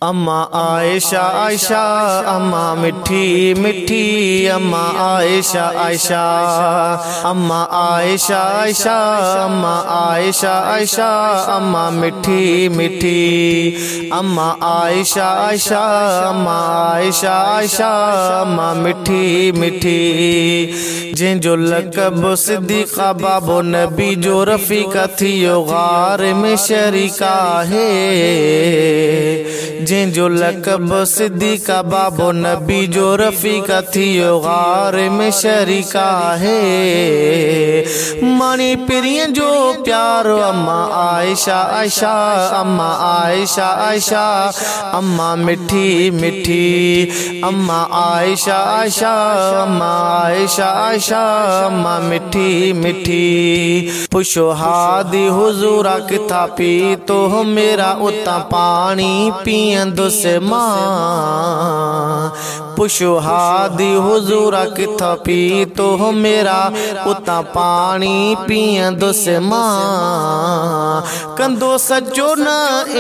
अम्मा आयशा आयशा अम्मा मिठी मिठी अम्मा आयशा आयशा अम्मा आयशा आयशा अम्मा आयशा आयशा अम्मा मिठी मिठी अम्मा आयशा आयशा अम्मा आयशा आयशा अम्मा मिठी मिठी जंहिंजो लक़ब सिद्दीक़ा बाबो नबी जो रफ़ीक़ा थियो गार में शरीका है जंहिंजो लक़ब सिद्दीक़ा बाबो नबी जो रफ़ीक़ा थियो गार में शरीका है मानी पिरियन जो प्यारो अम्मा आयशा आयशा अम्मा आयशा आयशा अम्मा मिठी मिठी अम्मा आयशा आयशा अम्मा आयशा आयशा अम्मा मिठी मिठी पुछो हादी हुजूरा किथा पी तो मेरा उता पानी पियंदुस मां पुछो हादी हुजूरा किथा पी तो मेरा उता पानी पियंदुस मां कंदो सचो न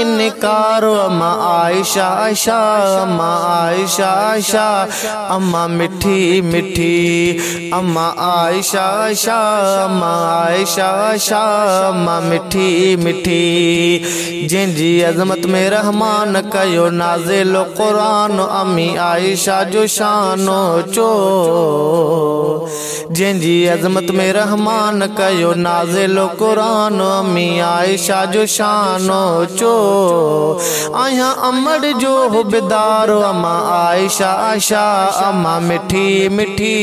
इनकार अम्मा आयशा आयशा अम्मा आयशा आयशा अम्मा मिठी मिठी अम्मा आयशा आयशा अम्मा आयशा आयशा अम्मा मिठी मिठी जंहिंजी अज़मत में रहमान कयो नाज़िलो क़ुरान अम्मी आयशा जो शानो चो जंहिंजी अज़मत में रहमान कयो नाज़िलो क़ुरान अम्मी आयशा जो शानो चो आया अमर जो हुबदार अम्मा आयशा आयशा अम्मा मिठी मिठी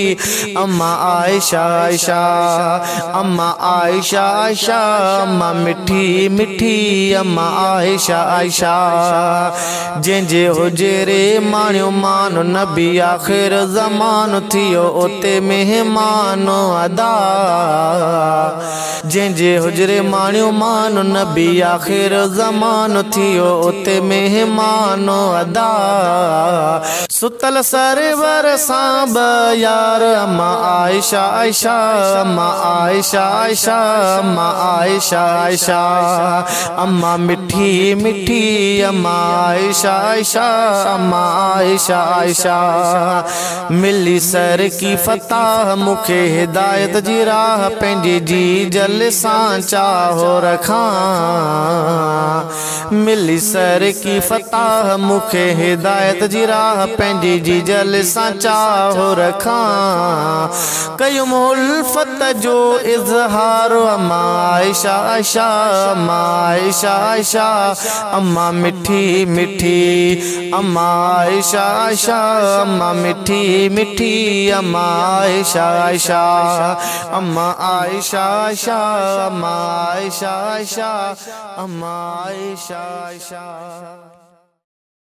अम्मा आयशा आयशा अम्मा आयशा आयशा अम्मा मिठी मिठी अम्मा आयशा आयशा जंहिंजे हुजरे माणियो मान नबी आख़िर ज़मान थियो उते मेहमान अदा जंहिंजे हुजरे माणियो मान नबी आख़िर ज़मान थियो उते मेहमान अदा सुतल सरवर सांब यार अम्मा आयशा आयशा अम्मा आयशा आयशा अम्मा आयशा आयशा अम्मा मिठी मिठी अम्मा आयशा आयशा अम्मा आयशा आयशा मिली सर की फताह मुखे हिदायत जी राह पंहिंजी जी जल सां चाहो रखां मिली सर की फताह मुखे हिदायत जी राह पंहिंजी जी जल सां चाहो रखां कयुम उल्फत जो इज़हार अम्मा आयशा आयशा अम्मा आयशा आयशा अम्मा मिठी मिठी अम्मा आयशा आयशा अम्मा मिठी मिठी अम्मा आयशा आयशा अम्मा आयशा आयशा अम्मा आयशा आयशा अम्मा आयशा आयशा